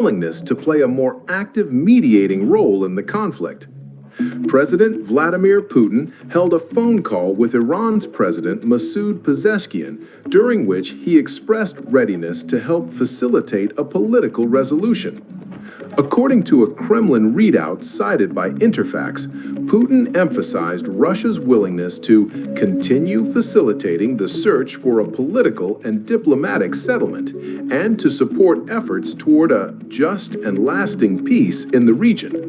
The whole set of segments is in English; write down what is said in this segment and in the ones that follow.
willingness to play a more active mediating role in the conflict. President Vladimir Putin held a phone call with Iran's President Masoud Pezeshkian, during which he expressed readiness to help facilitate a political resolution. According to a Kremlin readout cited by Interfax, Putin emphasized Russia's willingness to continue facilitating the search for a political and diplomatic settlement and to support efforts toward a just and lasting peace in the region.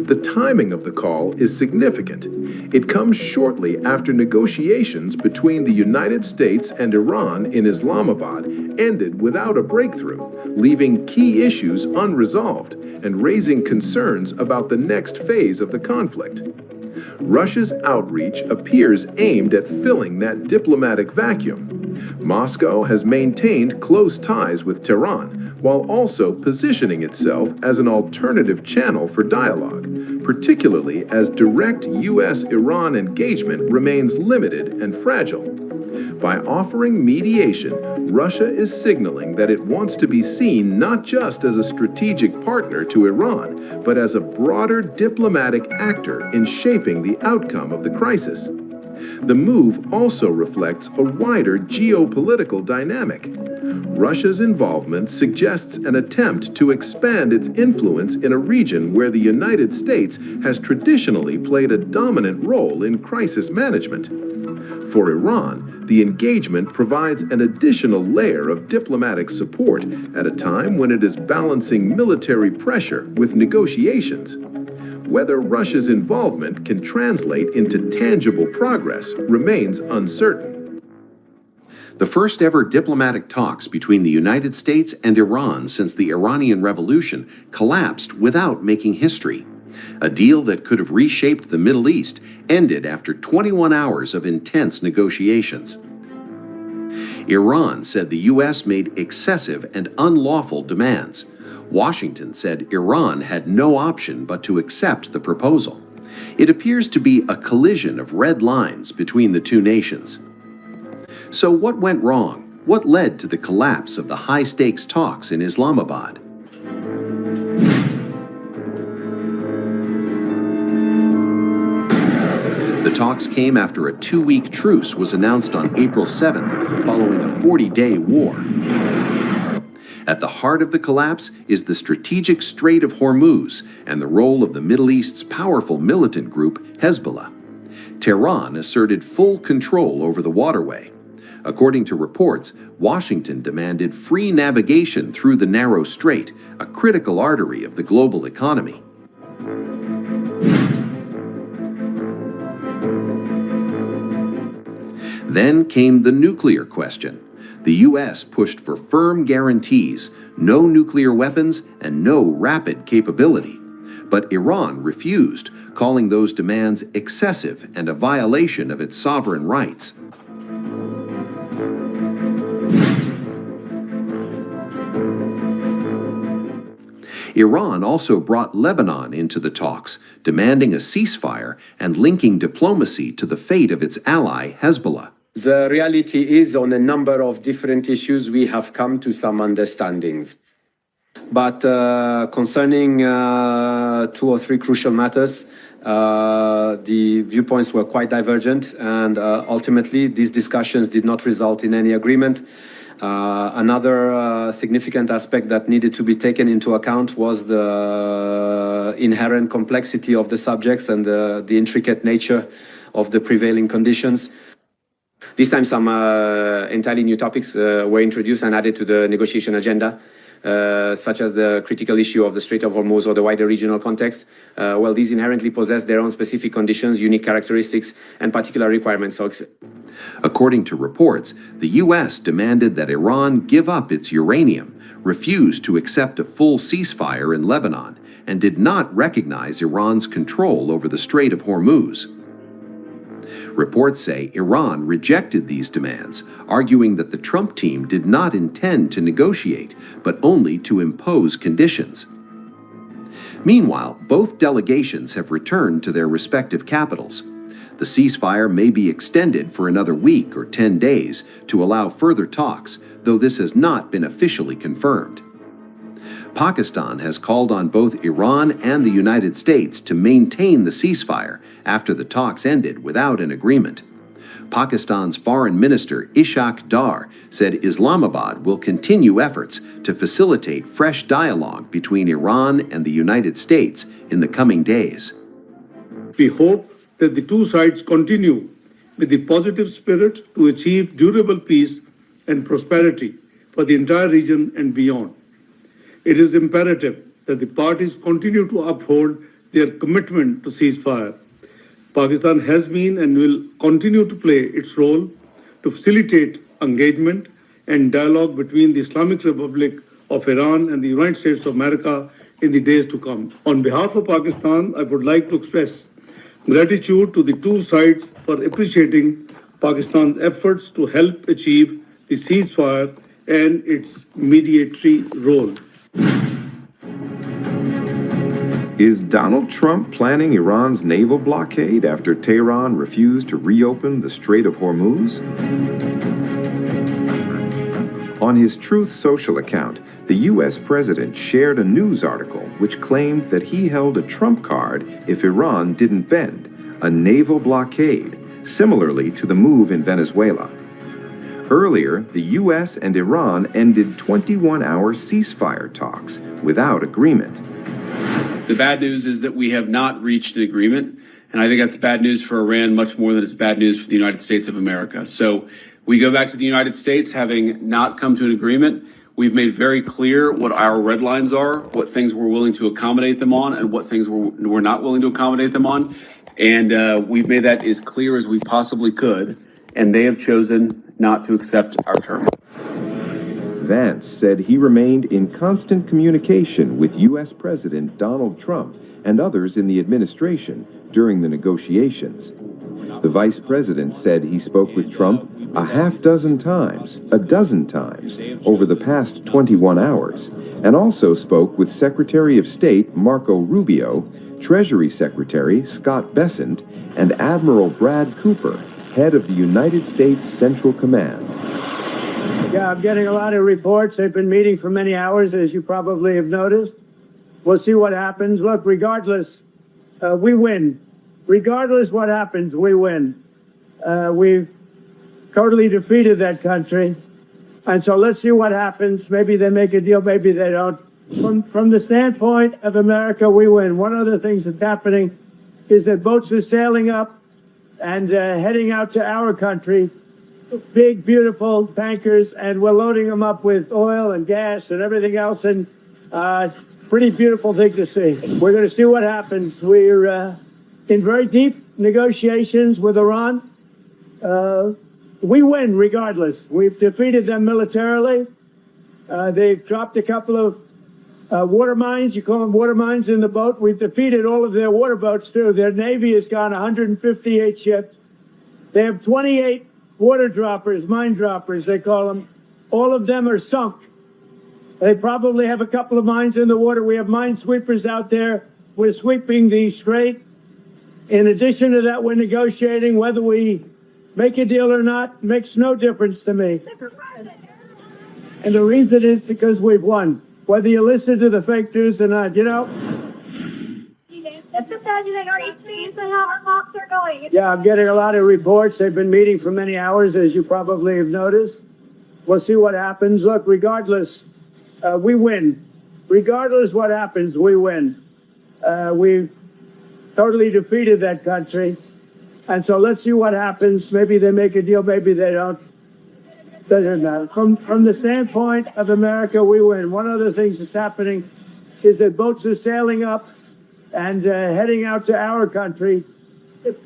The timing of the call is significant. It comes shortly after negotiations between the United States and Iran in Islamabad ended without a breakthrough, leaving key issues unresolved and raising concerns about the next phase of the conflict. Russia's outreach appears aimed at filling that diplomatic vacuum. Moscow has maintained close ties with Tehran, while also positioning itself as an alternative channel for dialogue, particularly as direct U.S.-Iran engagement remains limited and fragile. By offering mediation, Russia is signaling that it wants to be seen not just as a strategic partner to Iran, but as a broader diplomatic actor in shaping the outcome of the crisis. The move also reflects a wider geopolitical dynamic. Russia's involvement suggests an attempt to expand its influence in a region where the United States has traditionally played a dominant role in crisis management. For Iran, the engagement provides an additional layer of diplomatic support at a time when it is balancing military pressure with negotiations. Whether Russia's involvement can translate into tangible progress remains uncertain. The first ever diplomatic talks between the United States and Iran since the Iranian Revolution collapsed without making history. A deal that could have reshaped the Middle East ended after 21 hours of intense negotiations. Iran said the U.S. made excessive and unlawful demands. Washington said Iran had no option but to accept the proposal. It appears to be a collision of red lines between the two nations. So what went wrong? What led to the collapse of the high-stakes talks in Islamabad? The talks came after a 2-week truce was announced on April 7th, following a 40-day war. At the heart of the collapse is the strategic Strait of Hormuz and the role of the Middle East's powerful militant group, Hezbollah. Tehran asserted full control over the waterway. According to reports, Washington demanded free navigation through the narrow strait, a critical artery of the global economy. Then came the nuclear question. The U.S. pushed for firm guarantees, no nuclear weapons, and no rapid capability. But Iran refused, calling those demands excessive and a violation of its sovereign rights. Iran also brought Lebanon into the talks, demanding a ceasefire and linking diplomacy to the fate of its ally, Hezbollah. The reality is, on a number of different issues, we have come to some understandings. But concerning 2 or 3 crucial matters, the viewpoints were quite divergent, and ultimately these discussions did not result in any agreement. Another significant aspect that needed to be taken into account was the inherent complexity of the subjects and the intricate nature of the prevailing conditions. This time some entirely new topics were introduced and added to the negotiation agenda, such as the critical issue of the Strait of Hormuz or the wider regional context. Well, these inherently possess their own specific conditions, unique characteristics, and particular requirements. According to reports, the U.S. demanded that Iran give up its uranium, refused to accept a full ceasefire in Lebanon, and did not recognize Iran's control over the Strait of Hormuz. Reports say Iran rejected these demands, arguing that the Trump team did not intend to negotiate, but only to impose conditions. Meanwhile, both delegations have returned to their respective capitals. The ceasefire may be extended for another week or 10 days to allow further talks, though this has not been officially confirmed. Pakistan has called on both Iran and the United States to maintain the ceasefire after the talks ended without an agreement. Pakistan's Foreign Minister Ishaq Dar said Islamabad will continue efforts to facilitate fresh dialogue between Iran and the United States in the coming days. We hope that the two sides continue with the positive spirit to achieve durable peace and prosperity for the entire region and beyond. It is imperative that the parties continue to uphold their commitment to ceasefire. Pakistan has been and will continue to play its role to facilitate engagement and dialogue between the Islamic Republic of Iran and the United States of America in the days to come. On behalf of Pakistan, I would like to express gratitude to the two sides for appreciating Pakistan's efforts to help achieve the ceasefire and its mediatory role. Is Donald Trump planning Iran's naval blockade after Tehran refused to reopen the Strait of Hormuz? On his Truth Social account, the U.S. president shared a news article which claimed that he held a trump card if Iran didn't bend, a naval blockade, similarly to the move in Venezuela. Earlier, the U.S. and Iran ended 21-hour ceasefire talks without agreement. The bad news is that we have not reached an agreement, and I think that's bad news for Iran much more than it's bad news for the United States of America. So we go back to the United States having not come to an agreement. We've made very clear what our red lines are, what things we're willing to accommodate them on, and what things we're not willing to accommodate them on. And we've made that as clear as we possibly could, and they have chosen not to accept our terms. Vance said he remained in constant communication with U.S. President Donald Trump and others in the administration during the negotiations. The vice president said he spoke with Trump a half dozen times, a dozen times, over the past 21 hours, and also spoke with Secretary of State Marco Rubio, Treasury Secretary Scott Bessent, and Admiral Brad Cooper, head of the United States Central Command. Yeah, I'm getting a lot of reports. They've been meeting for many hours, as you probably have noticed. We'll see what happens. Look, regardless, we win. Regardless what happens, we win. We've totally defeated that country. And so let's see what happens. Maybe they make a deal, maybe they don't. From the standpoint of America, we win. One of the things that's happening is that boats are sailing up and heading out to our country. Big, beautiful tankers, and we're loading them up with oil and gas and everything else, and it's a pretty beautiful thing to see. We're going to see what happens. We're in very deep negotiations with Iran. We win regardless. We've defeated them militarily. They've dropped a couple of water mines. You call them water mines in the boat. We've defeated all of their water boats, too. Their Navy has gone 158 ships. They have 28 water droppers, mine droppers, they call them. All of them are sunk. They probably have a couple of mines in the water. We have mine sweepers out there. We're sweeping the strait. In addition to that, we're negotiating. Whether we make a deal or not makes no difference to me. And the reason is because we've won. Whether you listen to the fake news or not, you know. This just tells you that you're pleased with how the talks are going. Yeah, I'm getting a lot of reports. They've been meeting for many hours, as you probably have noticed. We'll see what happens. Look, regardless, we win. Regardless what happens, we win. We've totally defeated that country. And so let's see what happens. Maybe they make a deal, maybe they don't. Doesn't matter. From the standpoint of America, we win. One of the things that's happening is that boats are sailing up and heading out to our country.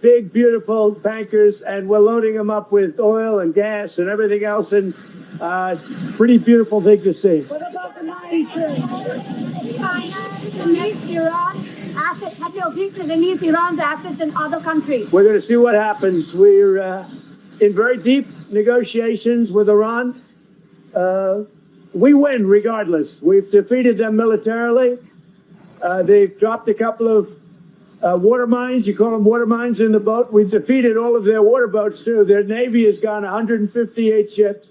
Big, beautiful tankers, and we're loading them up with oil and gas and everything else, and it's a pretty beautiful thing to see. What about the money? China needs Iran's assets. Have you agreed to release Iran's assets in other countries? We're going to see what happens. We're in very deep negotiations with Iran. We win regardless. We've defeated them militarily. They've dropped a couple of water mines. You call them water mines in the boat. We've defeated all of their water boats, too. Their Navy has gone 158 ships.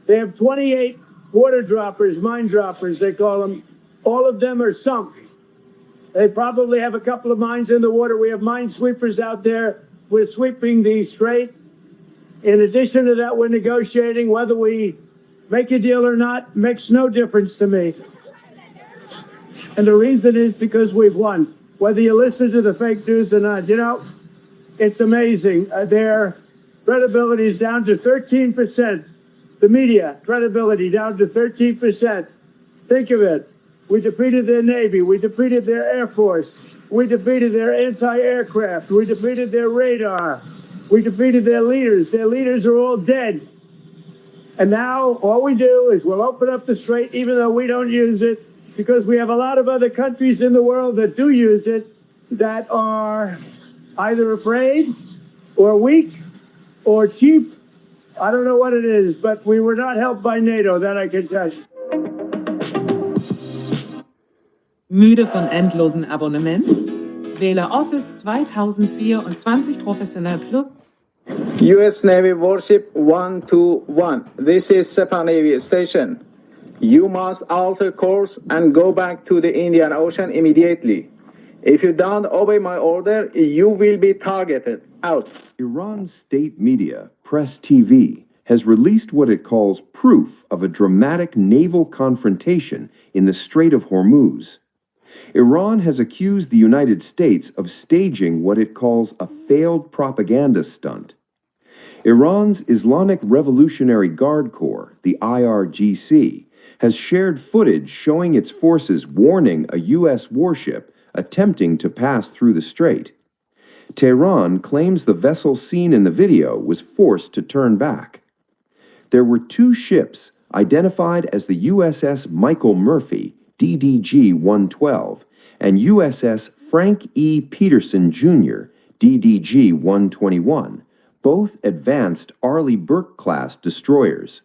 They have 28 water droppers, mine droppers, they call them. All of them are sunk. They probably have a couple of mines in the water. We have mine sweepers out there. We're sweeping the strait. In addition to that, we're negotiating. Whether we make a deal or not makes no difference to me. And the reason is because we've won. Whether you listen to the fake news or not, you know, it's amazing. Their credibility is down to 13%. The media credibility down to 13%. Think of it. We defeated their Navy. We defeated their Air Force. We defeated their anti-aircraft. We defeated their radar. We defeated their leaders. Their leaders are all dead. And now all we do is we'll open up the strait, even though we don't use it, because we have a lot of other countries in the world that do use it that are either afraid or weak or cheap. I don't know what it is, but we were not helped by NATO, that I can tell you. Müde von endlosen Abonnements? Wähle Office 2024 Professional Plus. U.S. Navy Warship 121. This is SEPA Navy Station. You must alter course and go back to the Indian Ocean immediately. If you don't obey my order, you will be targeted. Out. Iran's state media, Press TV, has released what it calls proof of a dramatic naval confrontation in the Strait of Hormuz. Iran has accused the United States of staging what it calls a failed propaganda stunt. Iran's Islamic Revolutionary Guard Corps, the IRGC, has shared footage showing its forces warning a U.S. warship attempting to pass through the strait. Tehran claims the vessel seen in the video was forced to turn back. There were two ships identified as the USS Michael Murphy, DDG-112, and USS Frank E. Peterson, Jr., DDG-121, both advanced Arleigh Burke-class destroyers.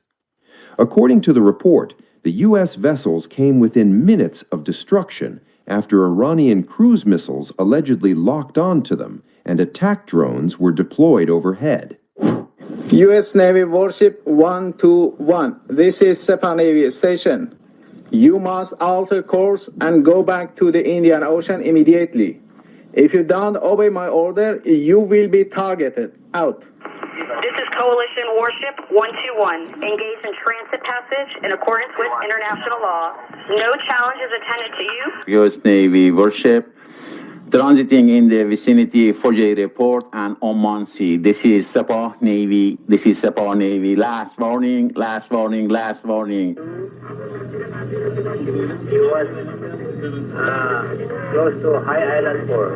According to the report, the U.S. vessels came within minutes of destruction after Iranian cruise missiles allegedly locked onto them and attack drones were deployed overhead. U.S. Navy Warship 121. This is SEPA Navy Station. You must alter course and go back to the Indian Ocean immediately. If you don't obey my order, you will be targeted. Out. This is Coalition Warship 121, engaged in transit passage in accordance with international law. No challenge is attended to you. U.S. Navy Warship transiting in the vicinity of Fujay Port and Oman Sea. This is SEPA Navy. This is SEPA Navy. Last warning, last warning, last warning. Close to High Island Port.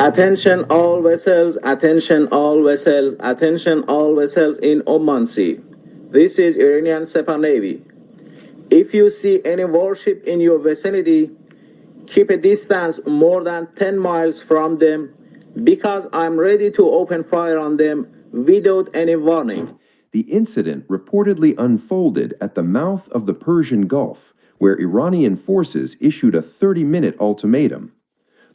Attention all vessels, attention all vessels, attention all vessels in Oman Sea. This is Iranian SEPA Navy. If you see any warship in your vicinity, keep a distance more than 10 miles from them because I'm ready to open fire on them without any warning. The incident reportedly unfolded at the mouth of the Persian Gulf, where Iranian forces issued a 30-minute ultimatum.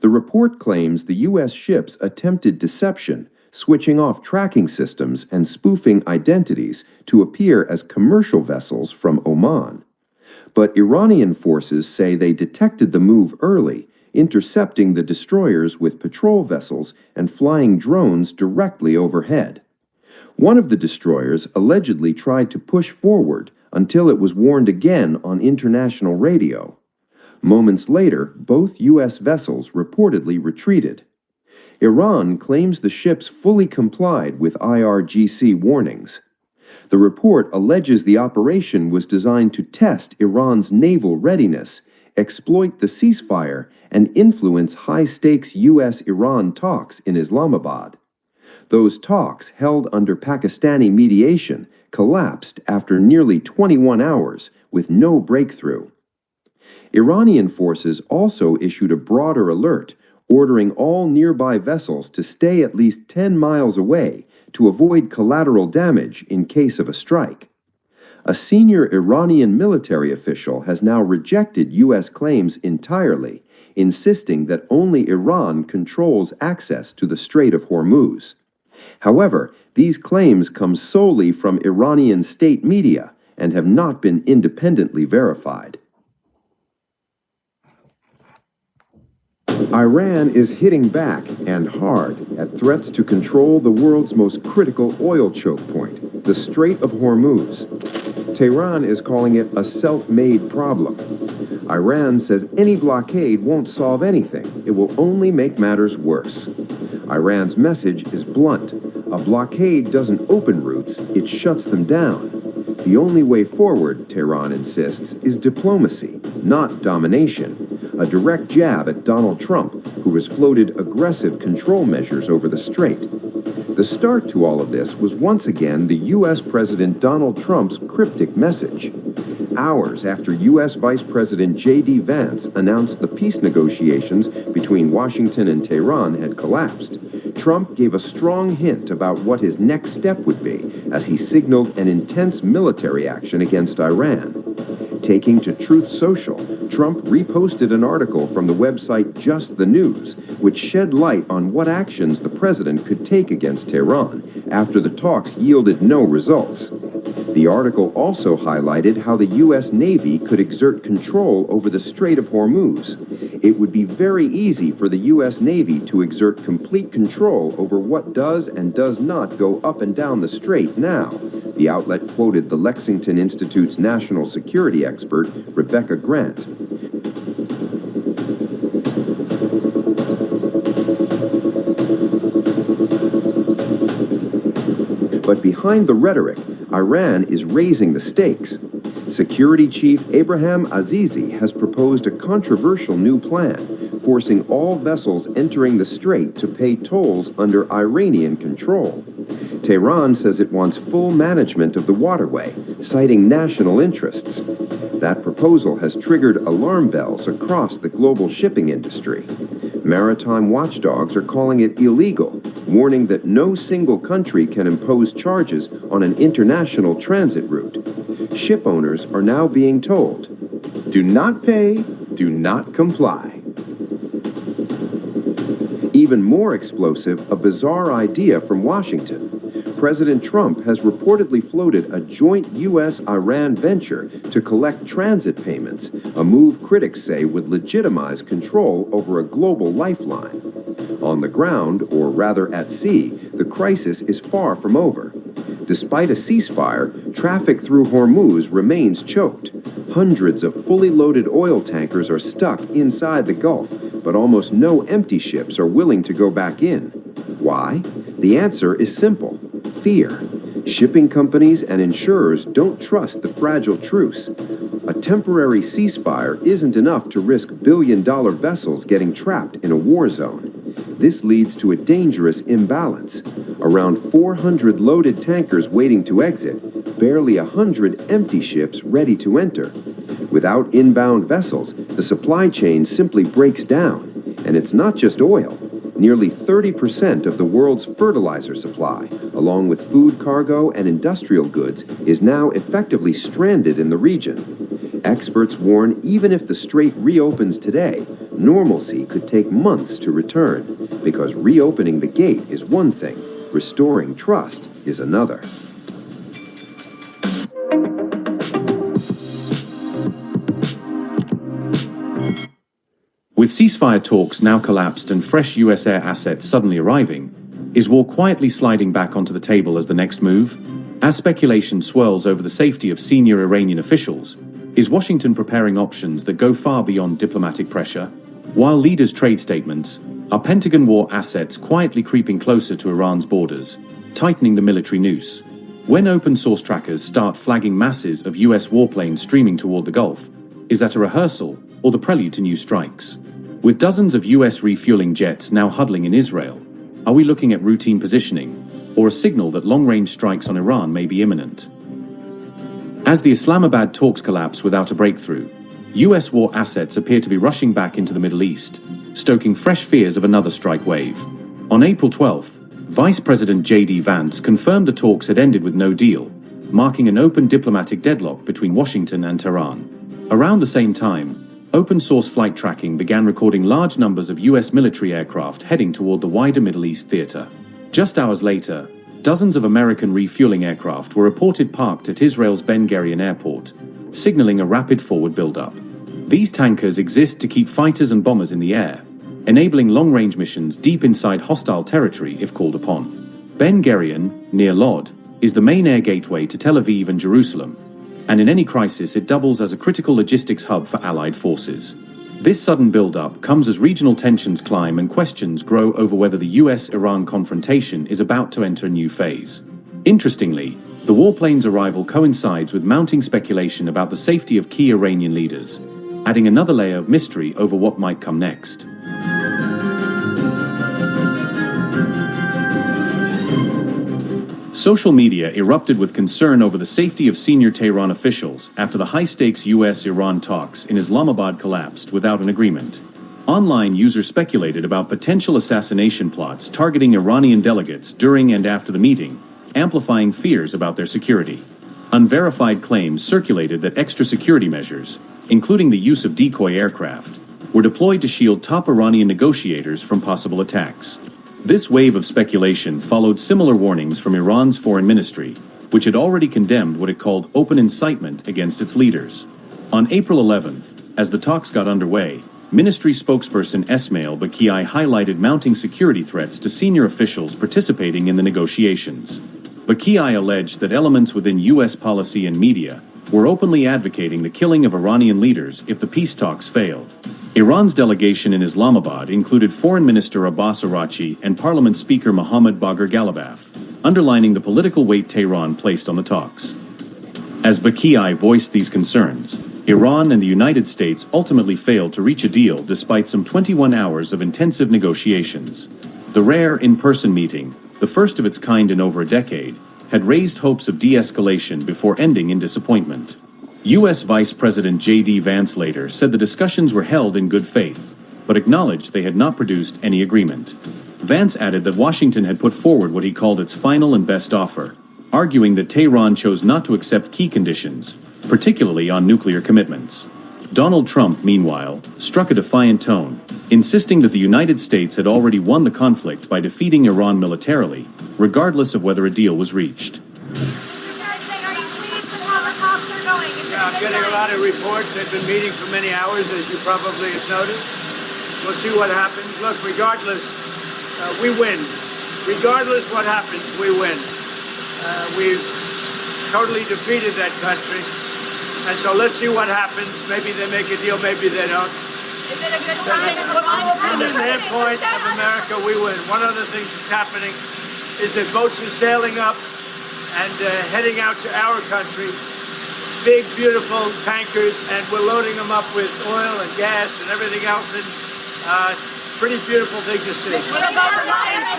The report claims the U.S. ships attempted deception, switching off tracking systems and spoofing identities to appear as commercial vessels from Oman. But Iranian forces say they detected the move early, intercepting the destroyers with patrol vessels and flying drones directly overhead. One of the destroyers allegedly tried to push forward until it was warned again on international radio. Moments later, both U.S. vessels reportedly retreated. Iran claims the ships fully complied with IRGC warnings. The report alleges the operation was designed to test Iran's naval readiness, exploit the ceasefire, and influence high-stakes U.S.-Iran talks in Islamabad. Those talks, held under Pakistani mediation, collapsed after nearly 21 hours with no breakthrough. Iranian forces also issued a broader alert, ordering all nearby vessels to stay at least 10 miles away to avoid collateral damage in case of a strike. A senior Iranian military official has now rejected U.S. claims entirely, insisting that only Iran controls access to the Strait of Hormuz. However, these claims come solely from Iranian state media and have not been independently verified. Iran is hitting back, and hard, at threats to control the world's most critical oil choke point, the Strait of Hormuz. Tehran is calling it a self-made problem. Iran says any blockade won't solve anything. It will only make matters worse. Iran's message is blunt. A blockade doesn't open routes, it shuts them down. The only way forward, Tehran insists, is diplomacy, not domination. A direct jab at Donald Trump, who has floated aggressive control measures over the strait. The start to all of this was once again the U.S. President Donald Trump's cryptic message. Hours after U.S. Vice President J.D. Vance announced the peace negotiations between Washington and Tehran had collapsed, Trump gave a strong hint about what his next step would be as he signaled an intense military action against Iran. Taking to Truth Social, Trump reposted an article from the website Just the News, which shed light on what actions the president could take against Tehran after the talks yielded no results. The article also highlighted how the U.S. Navy could exert control over the Strait of Hormuz. It would be very easy for the U.S. Navy to exert complete control over what does and does not go up and down the strait now, the outlet quoted the Lexington Institute's national security expert, Rebecca Grant. But behind the rhetoric, Iran is raising the stakes. Security Chief Abraham Azizi has proposed a controversial new plan, forcing all vessels entering the strait to pay tolls under Iranian control. Tehran says it wants full management of the waterway, citing national interests. That proposal has triggered alarm bells across the global shipping industry. Maritime watchdogs are calling it illegal, warning that no single country can impose charges on an international transit route. Ship owners are now being told, do not pay, do not comply. Even more explosive, a bizarre idea from Washington. President Trump has reportedly floated a joint U.S.-Iran venture to collect transit payments, a move critics say would legitimize control over a global lifeline. On the ground, or rather at sea, the crisis is far from over. Despite a ceasefire, traffic through Hormuz remains choked. Hundreds of fully loaded oil tankers are stuck inside the Gulf, but almost no empty ships are willing to go back in. Why? The answer is simple: fear. Shipping companies and insurers don't trust the fragile truce. A temporary ceasefire isn't enough to risk billion-dollar vessels getting trapped in a war zone. This leads to a dangerous imbalance. Around 400 loaded tankers waiting to exit, barely 100 empty ships ready to enter. Without inbound vessels, the supply chain simply breaks down. And it's not just oil. Nearly 30% of the world's fertilizer supply, along with food cargo and industrial goods, is now effectively stranded in the region. Experts warn even if the strait reopens today, normalcy could take months to return, because reopening the gate is one thing, restoring trust is another. With ceasefire talks now collapsed and fresh U.S. air assets suddenly arriving, is war quietly sliding back onto the table as the next move? As speculation swirls over the safety of senior Iranian officials, is Washington preparing options that go far beyond diplomatic pressure? While leaders trade statements, are Pentagon war assets quietly creeping closer to Iran's borders, tightening the military noose? When open source trackers start flagging masses of U.S. warplanes streaming toward the Gulf, is that a rehearsal or the prelude to new strikes? With dozens of U.S. refueling jets now huddling in Israel, are we looking at routine positioning, or a signal that long-range strikes on Iran may be imminent? As the Islamabad talks collapse without a breakthrough, U.S. war assets appear to be rushing back into the Middle East, stoking fresh fears of another strike wave. On April 12th, Vice President J.D. Vance confirmed the talks had ended with no deal, marking an open diplomatic deadlock between Washington and Tehran. Around the same time, open-source flight tracking began recording large numbers of U.S. military aircraft heading toward the wider Middle East theater. Just hours later, dozens of American refueling aircraft were reported parked at Israel's Ben Gurion airport, signaling a rapid forward buildup. These tankers exist to keep fighters and bombers in the air, enabling long-range missions deep inside hostile territory if called upon. Ben Gurion, near Lod, is the main air gateway to Tel Aviv and Jerusalem, and in any crisis it doubles as a critical logistics hub for Allied forces. This sudden build-up comes as regional tensions climb and questions grow over whether the US-Iran confrontation is about to enter a new phase. Interestingly, the warplane's arrival coincides with mounting speculation about the safety of key Iranian leaders, adding another layer of mystery over what might come next. Social media erupted with concern over the safety of senior Tehran officials after the high-stakes US-Iran talks in Islamabad collapsed without an agreement. Online users speculated about potential assassination plots targeting Iranian delegates during and after the meeting, amplifying fears about their security. Unverified claims circulated that extra security measures, including the use of decoy aircraft, were deployed to shield top Iranian negotiators from possible attacks. This wave of speculation followed similar warnings from Iran's foreign ministry, which had already condemned what it called open incitement against its leaders. On April 11th, as the talks got underway, ministry spokesperson Esmail Baqiai highlighted mounting security threats to senior officials participating in the negotiations. Baqiai alleged that elements within US policy and media were openly advocating the killing of Iranian leaders if the peace talks failed. Iran's delegation in Islamabad included Foreign Minister Abbas Araghchi and Parliament Speaker Mohammad Bagher Ghalibaf, underlining the political weight Tehran placed on the talks. As Baqiai voiced these concerns, Iran and the United States ultimately failed to reach a deal despite some 21 hours of intensive negotiations. The rare in-person meeting, the first of its kind in over a decade, had raised hopes of de-escalation before ending in disappointment. U.S. Vice President J.D. Vance later said the discussions were held in good faith, but acknowledged they had not produced any agreement. Vance added that Washington had put forward what he called its final and best offer, arguing that Tehran chose not to accept key conditions, particularly on nuclear commitments. Donald Trump, meanwhile, struck a defiant tone, insisting that the United States had already won the conflict by defeating Iran militarily, regardless of whether a deal was reached. I'm getting a lot of reports. They've been meeting for many hours, as you probably have noticed. We'll see what happens. Look, regardless, we win. Regardless what happens, we win. We've totally defeated that country. And so let's see what happens. Maybe they make a deal, maybe they don't. Is it a good time? From the standpoint of America, we win. One of the things that's happening is that boats are sailing up and heading out to our country. Big, beautiful tankers, and we're loading them up with oil and gas and everything else. And pretty beautiful thing to see. What about the China,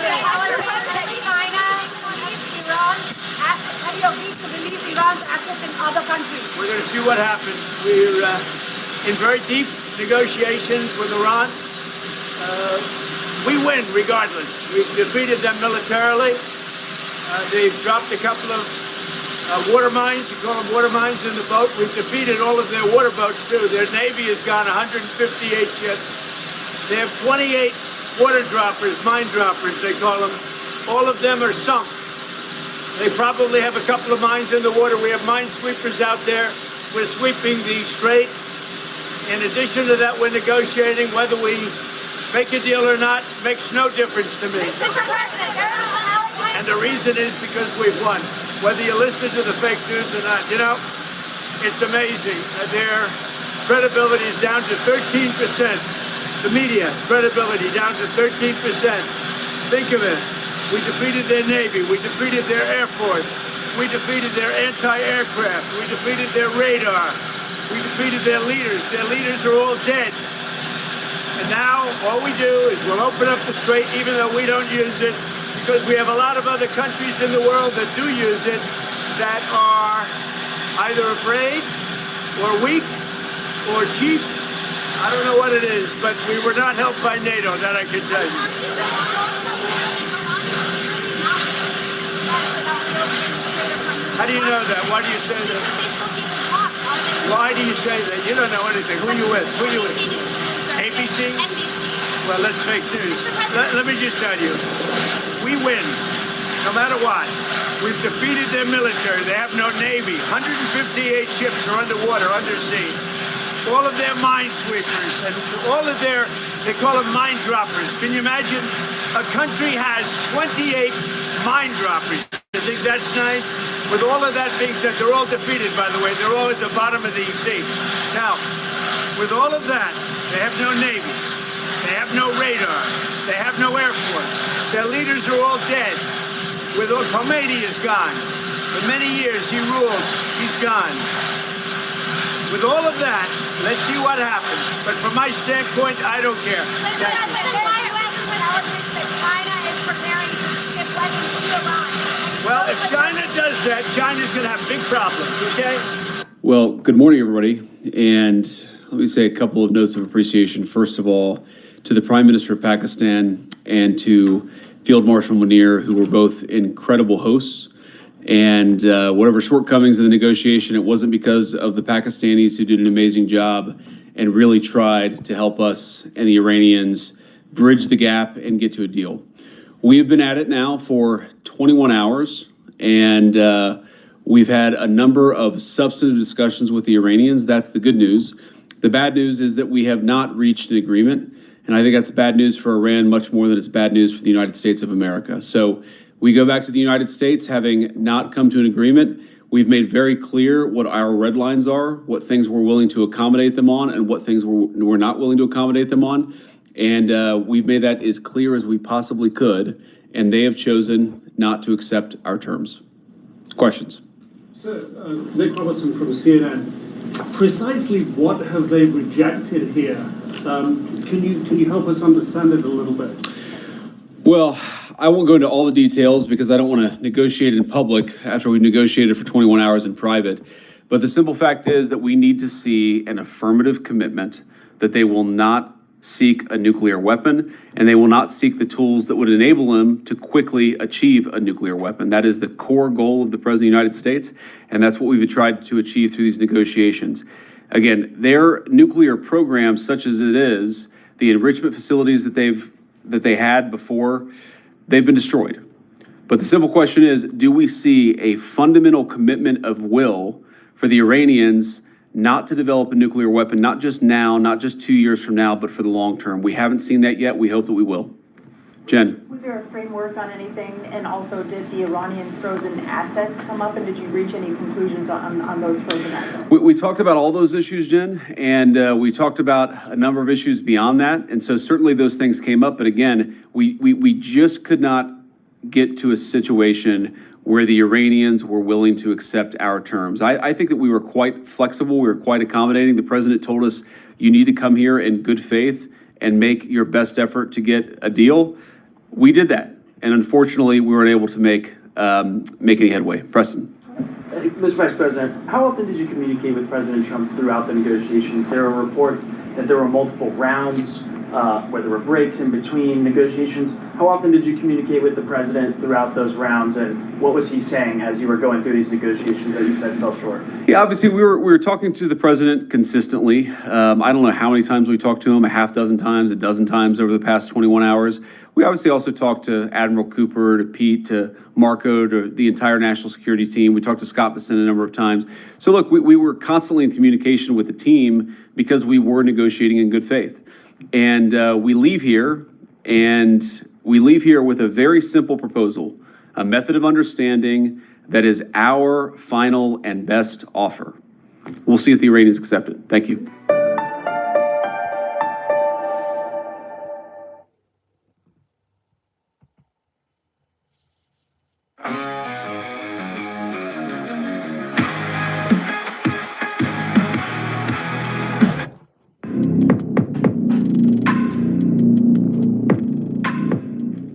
Iran, have you agreed to release Iran's assets in other countries? We're going to see what happens. We're in very deep negotiations with Iran. We win regardless. We've defeated them militarily. They've dropped a couple of water mines, you call them water mines in the boat. We've defeated all of their water boats too. Their Navy has gone 158 ships. They have 28 water droppers, mine droppers they call them. All of them are sunk. They probably have a couple of mines in the water. We have mine sweepers out there. We're sweeping the strait. In addition to that, we're negotiating. Whether we make a deal or not makes no difference to me. And the reason is because we've won. Whether you listen to the fake news or not, you know, it's amazing. Their credibility is down to 13%. The media credibility down to 13%. Think of it. We defeated their Navy. We defeated their Air Force. We defeated their anti-aircraft. We defeated their radar. We defeated their leaders. Their leaders are all dead. And now all we do is we'll open up the strait, even though we don't use it, because we have a lot of other countries in the world that do use it that are either afraid or weak or cheap. I don't know what it is, but we were not helped by NATO, that I can tell you. How do you know that? Why do you say that? Why do you say that? You don't know anything. Who are you with? Who are you with? ABC? Well, let's fake news. Let me just tell you, we win. no matter what. We've defeated their military. They have no navy. 158 ships are underwater, undersea. All of their minesweepers and all of their, they call them mine droppers. Can you imagine? A country has 28 mine droppers. You think that's nice? With all of that being said, they're all defeated, by the way. They're all at the bottom of the sea. Now, with all of that, they have no navy. They have no radar. They have no air force. Their leaders are all dead. With Khomeini is gone. For many years he ruled. He's gone. With all of that, let's see what happens. But from my standpoint, I don't care. Well, if China does that, China's going to have big problems, okay? Well, good morning, everybody. And let me say a couple of notes of appreciation. First of all, to the Prime Minister of Pakistan and to Field Marshal Munir, who were both incredible hosts. And whatever shortcomings in the negotiation, it wasn't because of the Pakistanis, who did an amazing job and really tried to help us and the Iranians bridge the gap and get to a deal. We have been at it now for 21 hours, and we've had a number of substantive discussions with the Iranians. That's the good news. The bad news is that we have not reached an agreement, and I think that's bad news for Iran much more than it's bad news for the United States of America. So we go back to the United States having not come to an agreement. We've made very clear what our red lines are, what things we're willing to accommodate them on, and what things we're not willing to accommodate them on. And we've made that as clear as we possibly could, and they have chosen not to accept our terms. Questions? Sir, Nick Robertson from CNN. Precisely what have they rejected here? Can you help us understand it a little bit? Well, I won't go into all the details because I don't want to negotiate in public after we've negotiated for 21 hours in private. But the simple fact is that we need to see an affirmative commitment that they will not seek a nuclear weapon, and they will not seek the tools that would enable them to quickly achieve a nuclear weapon. That is the core goal of the President of the United States, and that's what we've tried to achieve through these negotiations. Again, their nuclear program, such as it is, the enrichment facilities that they had before, they've been destroyed. But the simple question is, do we see a fundamental commitment of will for the Iranians not to develop a nuclear weapon, not just now, not just 2 years from now, but for the long term? We haven't seen that yet. We hope that we will. Jen. Was there a framework on anything? And also, did the Iranian frozen assets come up? And did you reach any conclusions on those frozen assets? We talked about all those issues, Jen, and we talked about a number of issues beyond that. And so certainly those things came up. But again, we just could not get to a situation where the Iranians were willing to accept our terms. I think that we were quite flexible. We were quite accommodating. The president told us, you need to come here in good faith and make your best effort to get a deal. We did that. And unfortunately, we weren't able to make any headway. Preston. Mr. Vice President, how often did you communicate with President Trump throughout the negotiations? There are reports that there were multiple rounds, where there were breaks in between negotiations. How often did you communicate with the president throughout those rounds, and what was he saying as you were going through these negotiations that you said fell short? Yeah, obviously we were talking to the president consistently. I don't know how many times we talked to him, a half dozen times, a dozen times over the past 21 hours. We obviously also talked to Admiral Cooper, to Pete, to Marco, to the entire national security team. We talked to Scott Bessent a number of times. So look, we were constantly in communication with the team because we were negotiating in good faith. And we leave here with a very simple proposal, a method of understanding that is our final and best offer. We'll see if the Iranians accept it. Thank you.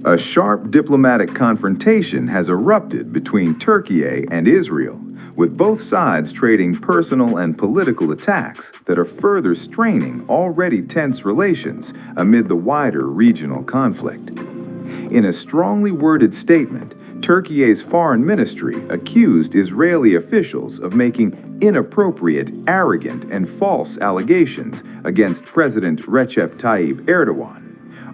A sharp diplomatic confrontation has erupted between Turkey and Israel, with both sides trading personal and political attacks that are further straining already tense relations amid the wider regional conflict. In a strongly worded statement, Turkey's foreign ministry accused Israeli officials of making inappropriate, arrogant, and false allegations against President Recep Tayyip Erdogan,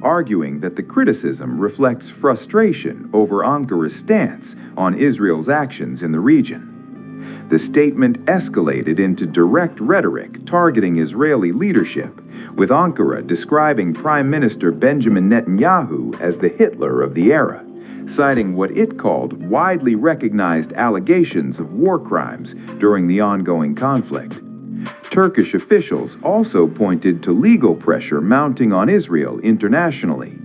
arguing that the criticism reflects frustration over Ankara's stance on Israel's actions in the region. The statement escalated into direct rhetoric targeting Israeli leadership, with Ankara describing Prime Minister Benjamin Netanyahu as the Hitler of the era, citing what it called widely recognized allegations of war crimes during the ongoing conflict. Turkish officials also pointed to legal pressure mounting on Israel internationally.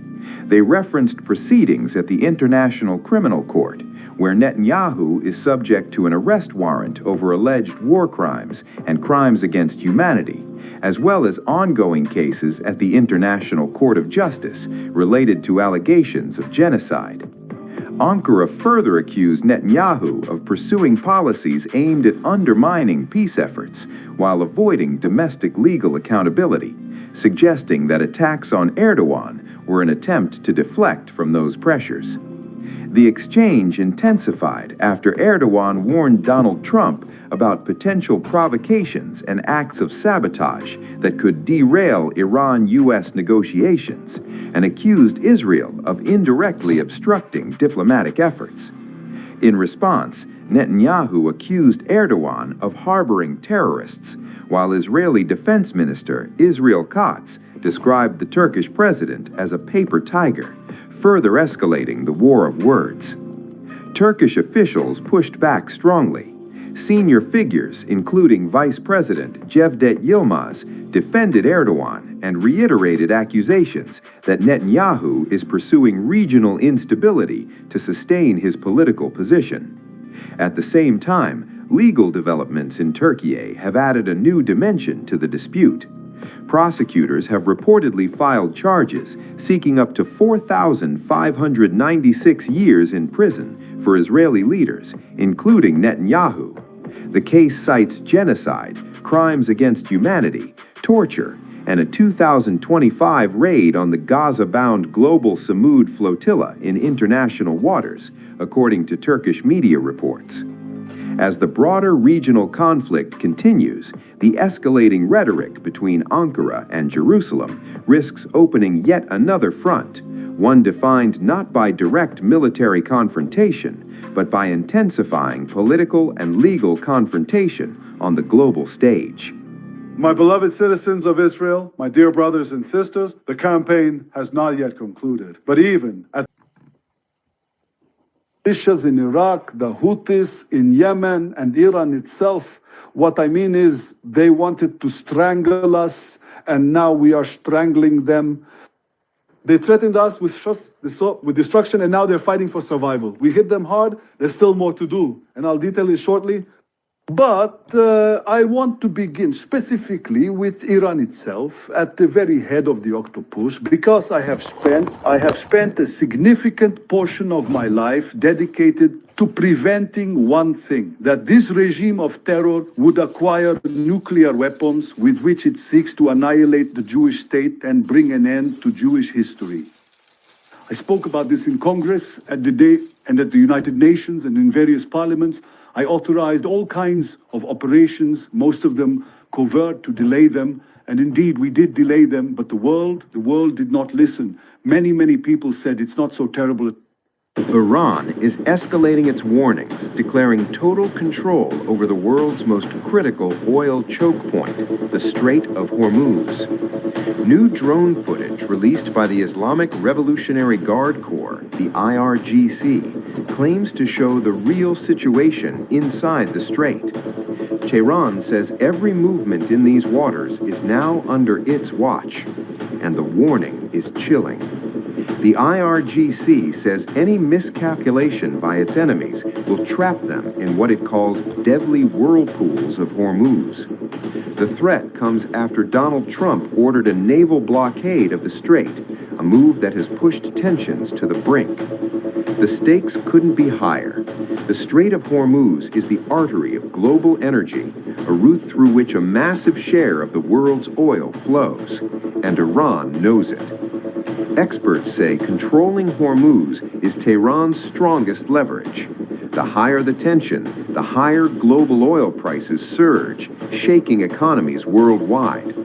They referenced proceedings at the International Criminal Court, where Netanyahu is subject to an arrest warrant over alleged war crimes and crimes against humanity, as well as ongoing cases at the International Court of Justice related to allegations of genocide. Ankara further accused Netanyahu of pursuing policies aimed at undermining peace efforts while avoiding domestic legal accountability, suggesting that attacks on Erdogan were an attempt to deflect from those pressures. The exchange intensified after Erdogan warned Donald Trump about potential provocations and acts of sabotage that could derail Iran-U.S. negotiations, and accused Israel of indirectly obstructing diplomatic efforts. In response, Netanyahu accused Erdogan of harboring terrorists, while Israeli Defense Minister Israel Katz described the Turkish president as a paper tiger, further escalating the war of words. Turkish officials pushed back strongly. Senior figures, including Vice President Cevdet Yilmaz, defended Erdogan and reiterated accusations that Netanyahu is pursuing regional instability to sustain his political position. At the same time, legal developments in Turkey have added a new dimension to the dispute. Prosecutors have reportedly filed charges seeking up to 4,596 years in prison for Israeli leaders, including Netanyahu. The case cites genocide, crimes against humanity, torture, and a 2025 raid on the Gaza-bound Global Samud flotilla in international waters, according to Turkish media reports. As the broader regional conflict continues, the escalating rhetoric between Ankara and Jerusalem risks opening yet another front, one defined not by direct military confrontation, but by intensifying political and legal confrontation on the global stage. My beloved citizens of Israel, my dear brothers and sisters, the campaign has not yet concluded. But even at militias in Iraq, the Houthis in Yemen, and Iran itself, what I mean is they wanted to strangle us, and now we are strangling them. They threatened us with destruction, and now they're fighting for survival. We hit them hard. There's still more to do, and I'll detail it shortly. But I want to begin specifically with Iran itself, at the very head of the octopus, because I have spent a significant portion of my life dedicated to preventing one thing: that this regime of terror would acquire nuclear weapons with which it seeks to annihilate the Jewish state and bring an end to Jewish history. I spoke about this in Congress at the day and at the United Nations and in various parliaments. I authorized all kinds of operations, most of them covert, to delay them. And indeed, we did delay them, but the world did not listen. Many people said it's not so terrible. Iran is escalating its warnings, declaring total control over the world's most critical oil choke point, the Strait of Hormuz. New drone footage released by the Islamic Revolutionary Guard Corps, the IRGC, claims to show the real situation inside the strait. Tehran says every movement in these waters is now under its watch, and the warning is chilling. The IRGC says any miscalculation by its enemies will trap them in what it calls deadly whirlpools of Hormuz. The threat comes after Donald Trump ordered a naval blockade of the strait, a move that has pushed tensions to the brink. The stakes couldn't be higher. The Strait of Hormuz is the artery of global energy, a route through which a massive share of the world's oil flows, and Iran knows it. Experts say controlling Hormuz is Tehran's strongest leverage. The higher the tension, the higher global oil prices surge, shaking economies worldwide.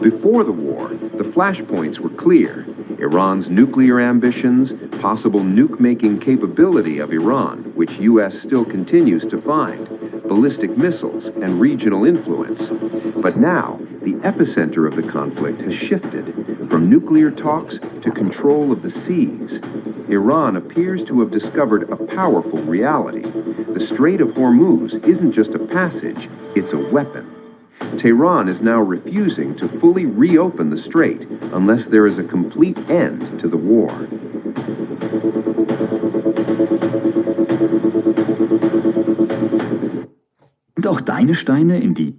Before the war, the flashpoints were clear. Iran's nuclear ambitions, possible nuke-making capability of Iran, which U.S. still continues to find, ballistic missiles, and regional influence. But now, the epicenter of the conflict has shifted from nuclear talks to control of the seas. Iran appears to have discovered a powerful reality. The Strait of Hormuz isn't just a passage, it's a weapon. Tehran is now refusing to fully reopen the strait unless there is a complete end to the war. Sind auch deine Steine in die